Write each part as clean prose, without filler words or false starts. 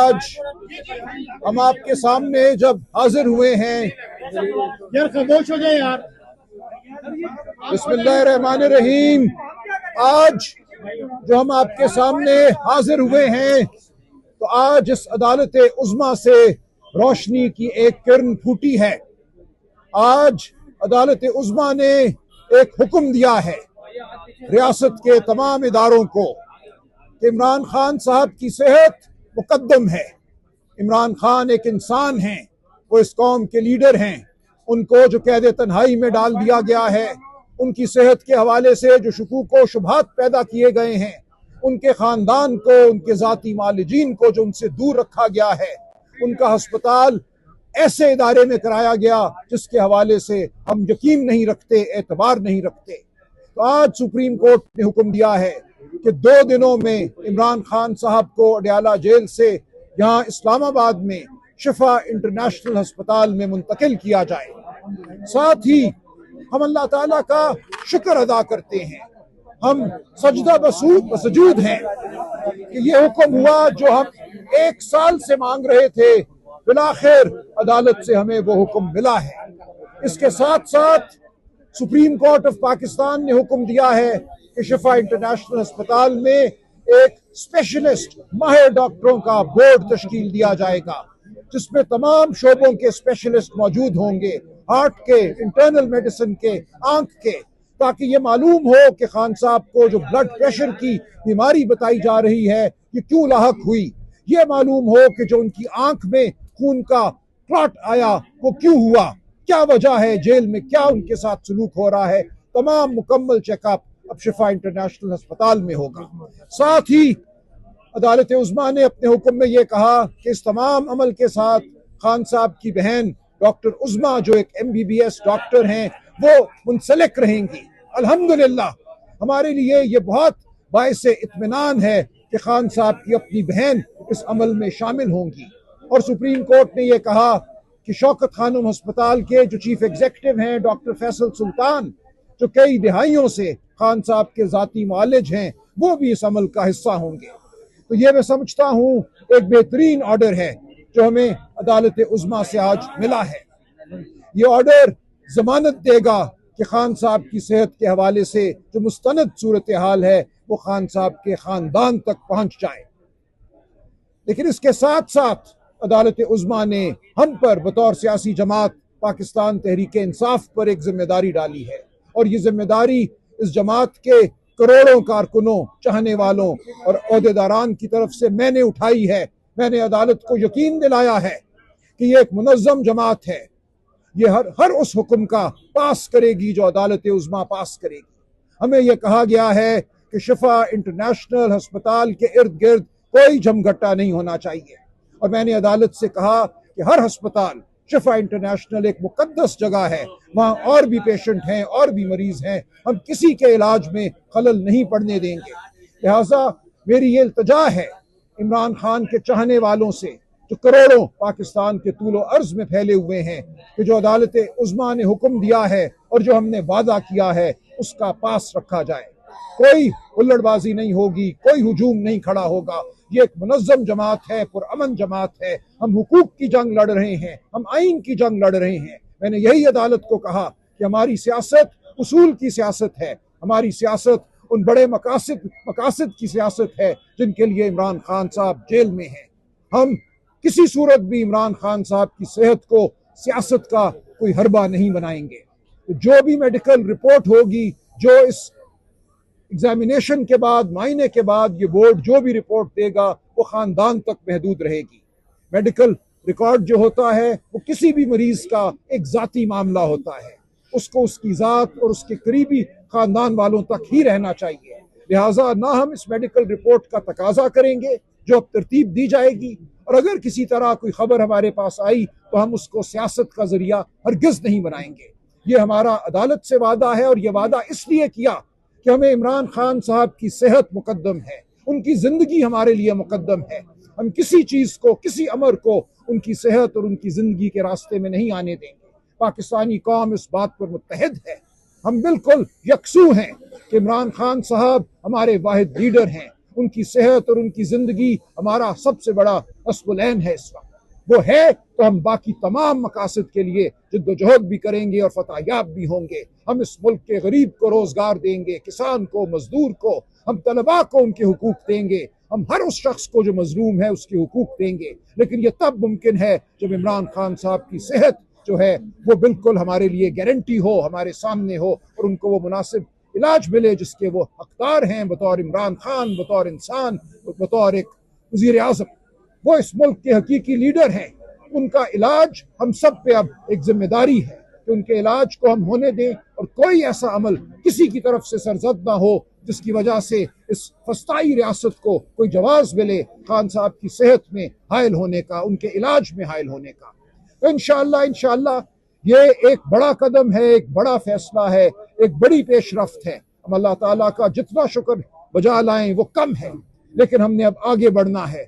आज हम आपके सामने जब हाजिर हुए हैं, यार खामोश हो जाए यार। बिस्मिल्लाहिर्रहमानिर्रहीम। आज जो हम आपके सामने हाजिर हुए हैं, तो आज इस अदालत उज़्मा से रोशनी की एक किरण फूटी है। आज अदालत उज़्मा ने एक हुक्म दिया है रियासत के तमाम इदारों को कि इमरान खान साहब की सेहत मुकद्दम है। इमरान खान एक इंसान हैं, वो इस कौम के लीडर हैं। उनको जो कैद तन्हाई में डाल दिया गया है, उनकी सेहत के हवाले से जो शुकूक व शुबहात पैदा किए गए हैं, उनके ख़ानदान को, उनके ज़ाती मालिजीन को जो उनसे दूर रखा गया है, उनका हस्पताल ऐसे इदारे में कराया गया जिसके हवाले से हम यकीन नहीं रखते, एतबार नहीं रखते। तो आज सुप्रीम कोर्ट ने हुक्म दिया है कि 2 दिनों में इमरान खान साहब को अडयाला जेल से यहाँ इस्लामाबाद में शिफा इंटरनेशनल अस्पताल में मुंतकिल किया जाए। साथ ही हम अल्लाह ताला का शुक्र अदा करते हैं, हम सजदा बसजूद हैं कि ये हुक्म हुआ जो हम 1 साल से मांग रहे थे, बिलाखिर अदालत से हमें वो हुक्म मिला है। इसके साथ साथ सुप्रीम कोर्ट ऑफ पाकिस्तान ने हुक्म दिया है कि शिफा इंटरनेशनल अस्पताल में एक स्पेशलिस्ट माहिर डॉक्टरों का बोर्ड तश्कील दिया जाएगा, जिसमें तमाम शोबों के स्पेशलिस्ट मौजूद होंगे, हार्ट के, इंटरनल मेडिसिन के, आंख के, ताकि ये मालूम हो कि खान साहब को जो ब्लड प्रेशर की बीमारी बताई जा रही है ये क्यों लाहक हुई। ये मालूम हो कि जो उनकी आंख में खून का क्लॉट आया वो क्यों हुआ, क्या वजह है, जेल में क्या उनके साथ सलूक हो रहा है। तमाम मुकम्मल चेकअप अब शिफा इंटरनेशनल अस्पताल में होगा। साथ ही अदालत उज़्मा ने अपने हुक्म में ये कहा कि इस तमाम अमल के साथ खान साहब की बहन डॉक्टर उज़्मा जो एक MBBS डॉक्टर हैं वो मुंसलिक रहेंगी। अल्हम्दुलिल्लाह, हमारे लिए ये बहुत बाइसे इत्मीनान है कि खान साहब की अपनी बहन इस अमल में शामिल होंगी। और सुप्रीम कोर्ट ने यह कहा कि शौकत खानम अस्पताल के जो चीफ एग्जीक्यूटिव हैं डॉक्टर फैसल सुल्तान, जो कई दिहाइयों से खान साहब के ज़ाती मुआलिज हैं, वो भी इस अमल का हिस्सा होंगे। तो ये मैं समझता हूँ एक बेहतरीन ऑर्डर है जो हमें अदालत उज़्मा से आज मिला है। ये ऑर्डर जमानत देगा कि खान साहब की सेहत के हवाले से जो मुस्तनद सूरत हाल है वो खान साहब के ख़ानदान तक पहुँच जाए। लेकिन इसके साथ साथ अदालत उज़्मा ने हम पर बतौर सियासी जमात पाकिस्तान तहरीक इंसाफ पर एक जिम्मेदारी डाली है, और ये जिम्मेदारी इस जमात के करोड़ों कारकुनों, चाहने वालों और ओहदेदारान की तरफ से मैंने उठाई है। मैंने अदालत को यकीन दिलाया है कि ये एक मुनज़्ज़म जमात है, ये हर उस हुक्म का पास करेगी जो अदालत उज़्मा पास करेगी। हमें यह कहा गया है कि शिफा इंटरनेशनल अस्पताल के इर्द गिर्द कोई जमघट्टा नहीं होना चाहिए, और मैंने अदालत से कहा कि हर अस्पताल, शिफा इंटरनेशनल एक मुकद्दस जगह है, वहाँ और भी पेशेंट हैं और भी मरीज हैं, हम किसी के इलाज में खलल नहीं पड़ने देंगे। लिहाजा मेरी ये इल्तजा है इमरान खान के चाहने वालों से जो करोड़ों पाकिस्तान के तूलो अर्ज में फैले हुए हैं कि जो अदालत उज़्मा ने हुक्म दिया है और जो हमने वादा किया है उसका पास रखा जाए। कोई हुल्लड़बाजी नहीं होगी, कोई हुजूम नहीं खड़ा होगा। ये एक मुनज़्ज़म जमात है, पुरअमन जमात है। हम हुकूक की जंग लड़ रहे हैं, हम आइन की जंग लड़ रहे हैं। मैंने यही अदालत को कहा कि हमारी सियासत उसूल की सियासत है, हमारी सियासत उन बड़े मकासद की सियासत है जिनके लिए इमरान खान साहब जेल में हैं। हम किसी सूरत भी इमरान खान साहब की सेहत को सियासत का कोई हरबा नहीं बनाएंगे। तो जो भी मेडिकल रिपोर्ट होगी, जो इस एग्जामिनेशन के बाद, मायने के बाद ये बोर्ड जो भी रिपोर्ट देगा वो ख़ानदान तक महदूद रहेगी। मेडिकल रिकॉर्ड जो होता है वो किसी भी मरीज का एक ज़ाती मामला होता है, उसको उसकी ज़ात और उसके करीबी ख़ानदान वालों तक ही रहना चाहिए। लिहाजा ना हम इस मेडिकल रिपोर्ट का तकाजा करेंगे जो अब तरतीब दी जाएगी, और अगर किसी तरह कोई खबर हमारे पास आई तो हम उसको सियासत का जरिया हरगिज़ नहीं बनाएंगे। ये हमारा अदालत से वादा है, और ये वादा इसलिए किया कि हमें इमरान खान साहब की सेहत मुकद्दम है, उनकी ज़िंदगी हमारे लिए मुकद्दम है। हम किसी चीज़ को, किसी अमर को उनकी सेहत और उनकी ज़िंदगी के रास्ते में नहीं आने देंगे। पाकिस्तानी कौम इस बात पर मुत्तहिद है। हम बिल्कुल यकसू हैं कि इमरान खान साहब हमारे वाहिद लीडर हैं, उनकी सेहत और उनकी जिंदगी हमारा सबसे बड़ा हस्बुल-ऐन है। इस वक्त वो है तो हम बाकी तमाम मकासद के लिए जिद्दोजहद भी करेंगे और फतहयाब भी होंगे। हम इस मुल्क के गरीब को रोजगार देंगे, किसान को, मजदूर को, हम तलबा को उनके हुकूक देंगे, हम हर उस शख्स को जो मजलूम है उसके हुकूक देंगे। लेकिन यह तब मुमकिन है जब इमरान खान साहब की सेहत जो है वो बिल्कुल हमारे लिए गारंटी हो, हमारे सामने हो और उनको वो मुनासिब इलाज मिले जिसके वो हकदार हैं बतौर इमरान खान, बतौर इंसान, बतौर एक वजीर आजम। वो इस मुल्क के हकीकी लीडर हैं। उनका इलाज हम सब पे अब एक जिम्मेदारी है कि उनके इलाज को हम होने दें और कोई ऐसा अमल किसी की तरफ से सरजद ना हो जिसकी वजह से इस फस्ताई रियासत को कोई जवाब मिले खान साहब की सेहत में हायल होने का, उनके इलाज में हायल होने का। तो इंशाअल्लाह ये एक बड़ा कदम है, एक बड़ा फैसला है, एक बड़ी पेशरफ्त है। हम अल्लाह ताला का जितना शुक्र बजा लाएं वो कम है, लेकिन हमने अब आगे बढ़ना है।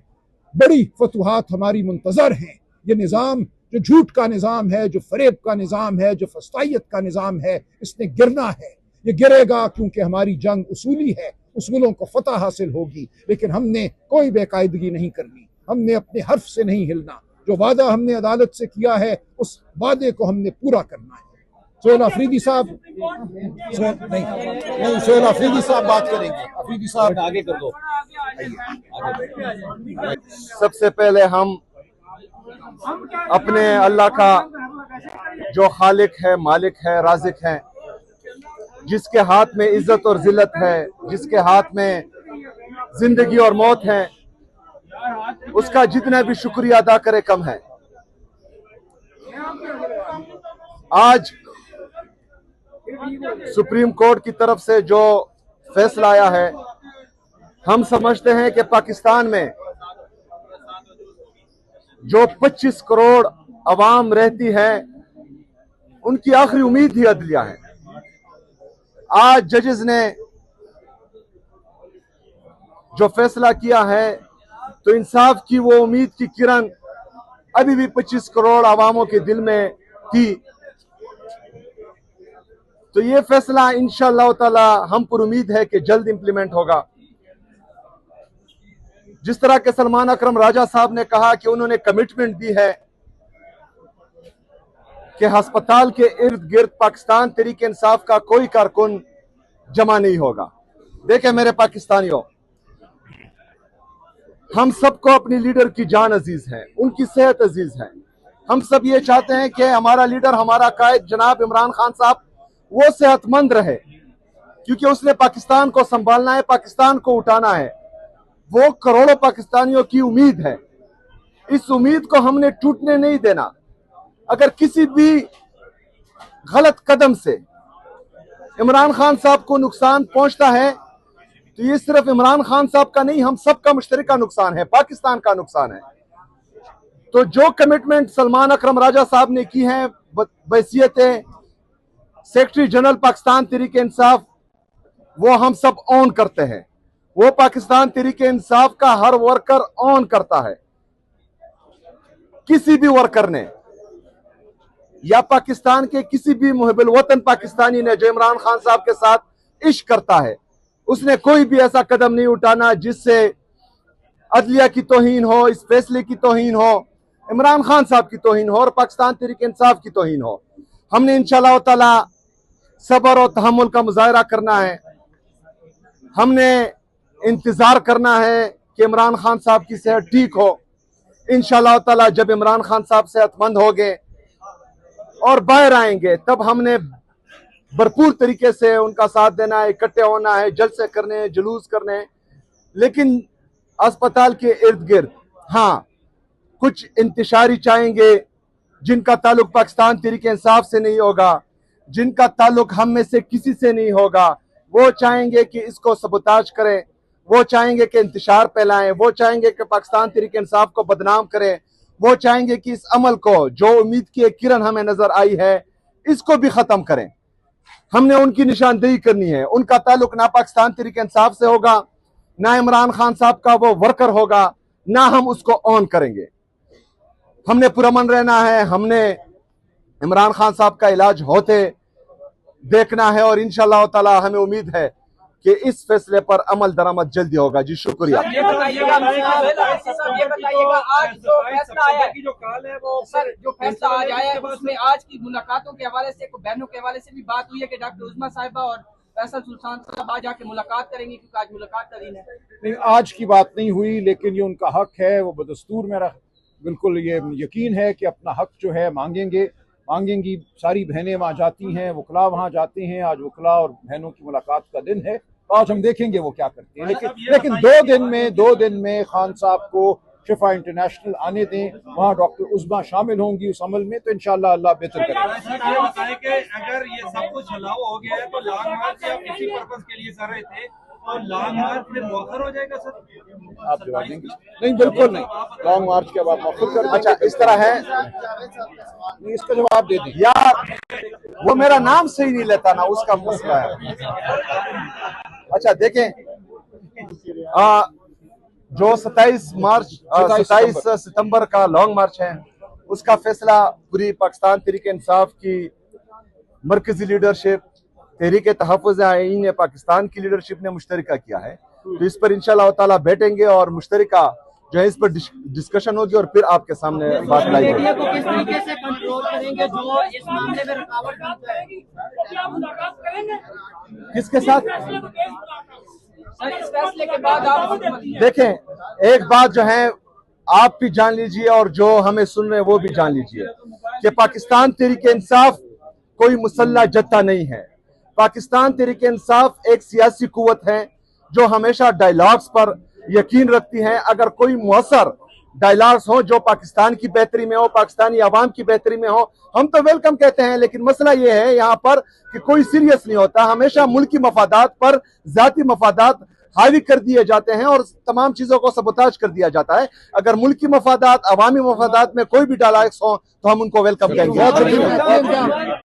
बड़ी फतुहात हमारी मुंतजर हैं। ये निज़ाम जो झूठ का निज़ाम है, जो फरेब का निज़ाम है, जो फस्तायत का निज़ाम है, इसने गिरना है। ये गिरेगा क्योंकि हमारी जंग उसूली है, उसूलों को फतह हासिल होगी। लेकिन हमने कोई बेकायदगी नहीं करनी, हमने अपने हर्फ से नहीं हिलना। जो वादा हमने अदालत से किया है उस वादे को हमने पूरा करना है। सोहेल अफरीदी साहब नहीं, सोहेल अफरीदी साहब बात करेंगे। अफरीदी साहब आगे कर दो। सबसे पहले हम अपने अल्लाह का जो खालिक है, मालिक है, राज़िक है, जिसके हाथ में इज्जत और जिल्लत है, जिसके हाथ में जिंदगी और मौत है, उसका जितना भी शुक्रिया अदा करे कम है। आज सुप्रीम कोर्ट की तरफ से जो फैसला आया है, हम समझते हैं कि पाकिस्तान में जो 25 करोड़ अवाम रहती है उनकी आखिरी उम्मीद ही अदलिया है। आज जजेस ने जो फैसला किया है तो इंसाफ की वो उम्मीद की किरण अभी भी 25 करोड़ अवामों के दिल में थी। तो ये फैसला इंशाअल्लाह ताला हम पर उम्मीद है कि जल्द इंप्लीमेंट होगा। जिस तरह के सलमान अकरम राजा साहब ने कहा कि उन्होंने कमिटमेंट दी है कि अस्पताल के इर्द गिर्द पाकिस्तान तहरीक इंसाफ का कोई कारकुन जमा नहीं होगा। देखें मेरे पाकिस्तानियों, हम सबको अपनी लीडर की जान अजीज है, उनकी सेहत अजीज है। हम सब ये चाहते हैं कि हमारा लीडर, हमारा कायद जनाब इमरान खान साहब वो सेहतमंद रहे, क्योंकि उसने पाकिस्तान को संभालना है, पाकिस्तान को उठाना है। वो करोड़ों पाकिस्तानियों की उम्मीद है। इस उम्मीद को हमने टूटने नहीं देना। अगर किसी भी गलत कदम से इमरान खान साहब को नुकसान पहुंचता है तो ये सिर्फ इमरान खान साहब का नहीं, हम सबका मुश्तरका नुकसान है, पाकिस्तान का नुकसान है। तो जो कमिटमेंट सलमान अकरम राजा साहब ने की है बहैसियत सेक्रेटरी जनरल पाकिस्तान तहरीक इंसाफ, वो हम सब ऑन करते हैं। वो पाकिस्तान तहरीक इंसाफ का हर वर्कर ऑन करता है। किसी भी वर्कर ने या पाकिस्तान के किसी भी मुहिब्बुल वतन पाकिस्तानी ने जो इमरान खान साहब के साथ इश्क करता है, उसने कोई भी ऐसा कदम नहीं उठाना जिससे अदलिया की तौहीन हो, इस फैसले की तौहीन हो, इमरान खान साहब की तौहीन हो और पाकिस्तान तहरीक इंसाफ की तौहीन हो। हमने इंशाअल्लाह ताला सब्र और तहम्मुल का मुजाहरा करना है। हमने इंतजार करना है कि इमरान खान साहब की सेहत ठीक हो। इंशाअल्लाह ताला जब इमरान खान साहब सेहतमंद हो गए और बाहर आएंगे, तब हमने भरपूर तरीके से उनका साथ देना है, इकट्ठे होना है, जलसे करने हैं, जुलूस करने हैं। लेकिन अस्पताल के इर्द गिर्द हाँ कुछ इंतशारी चाहेंगे जिनका ताल्लुक पाकिस्तान तहरीक इंसाफ से नहीं होगा, जिनका ताल्लुक हम में से किसी से नहीं होगा। वो चाहेंगे कि इसको सबोताज करें, वो चाहेंगे कि इंतशार फैलाएं, वो चाहेंगे कि पाकिस्तान तहरीक इंसाफ को बदनाम करें, वो चाहेंगे कि इस अमल को, जो उम्मीद की एक किरण हमें नजर आई है, इसको भी खत्म करें। हमने उनकी निशानदेही करनी है। उनका ताल्लुक ना पाकिस्तान तहरीक इंसाफ से होगा, ना इमरान खान साहब का वो वर्कर होगा, ना हम उसको ऑन करेंगे। हमने पुरअमन रहना है। हमने इमरान खान साहब का इलाज होते देखना है और इंशाअल्लाह ताला हमें उम्मीद है कि इस फैसले पर अमल दरामद जल्दी होगा। जी शुक्रिया। ये बताइएगा आज जो फैसला आया है, जो फैसला आज आया है उसमें आज की मुलाकातों के हवाले से, बहनों के हवाले से भी बात हुई है कि डॉक्टर उज़्मा साहिबा और फैसल सुल्तान साहब आज आके मुलाकात करेंगे, क्योंकि आज मुलाकात का दिन है। नहीं, आज की बात नहीं हुई, लेकिन ये उनका हक है, वो बदस्तूर मेरा बिल्कुल ये यकीन है कि अपना हक जो है मांगेंगी। सारी बहनें वहाँ जाती हैं, वकला वहाँ जाते हैं। आज वकला और बहनों की मुलाकात का दिन है, तो आज हम देखेंगे वो क्या करते हैं। लेकिन 2 दिन में खान साहब को शिफा इंटरनेशनल आने दें, वहाँ डॉक्टर उज़्मा शामिल होंगी उस अमल में, तो इंशाल्लाह अल्लाह बेहतर करेगा। अगर ये सब कुछ चलाओ हो गया है तो लॉन्ग मार्च या किसी पर्पस के लिए कर रहे थे, और लॉन्ग मार्च फिर मौखर हो जाएगा सर? आप जवाब देंगे? नहीं, बिल्कुल नहीं, लॉन्ग मार्च के बाद मौखर कर। अच्छा, इस तरह है, इसका जवाब दे दें यार, वो मेरा नाम सही नहीं लेता ना, उसका मसला है। अच्छा देखें, जो 27 सितंबर का लॉन्ग मार्च है, उसका फैसला पूरी पाकिस्तान तहरीक इंसाफ की मरकजी लीडरशिप, तहरीक तहफ़्फ़ुज़ आईन पाकिस्तान की लीडरशिप ने मुश्तरका किया है। तो इस पर इंशाअल्लाह ताला बैठेंगे और मुश्तरका जो है इस पर डिस्कशन होगी और फिर आपके सामने बात लाई जाएगी। किस तरीके से कंट्रोल करेंगे जो इस मामले में रुकावट डालता है? किसके साथ? सर, इस फैसले के बाद आप देखें, एक बात जो है आप भी जान लीजिए और जो हमें सुन रहे हैं वो भी जान लीजिए कि पाकिस्तान तहरीक इंसाफ कोई मुसल्ला जत्था नहीं है। पाकिस्तान तहरीक इंसाफ एक सियासी कुव्वत है जो हमेशा डायलॉग्स पर यकीन रखती है। अगर कोई मुअस्सर डायलॉग्स हो जो पाकिस्तान की बेहतरी में हो, पाकिस्तानी आवाम की बेहतरी में हो, हम तो वेलकम कहते हैं। लेकिन मसला ये है यहाँ पर कि कोई सीरियस नहीं होता, हमेशा मुल्की मफादात पर जाती मफादात हावी कर दिए जाते हैं और तमाम चीजों को सबोताज कर दिया जाता है। अगर मुल्की मफादात, अवामी मफादात में कोई भी डायलॉग्स हो तो हम उनको वेलकम कहेंगे।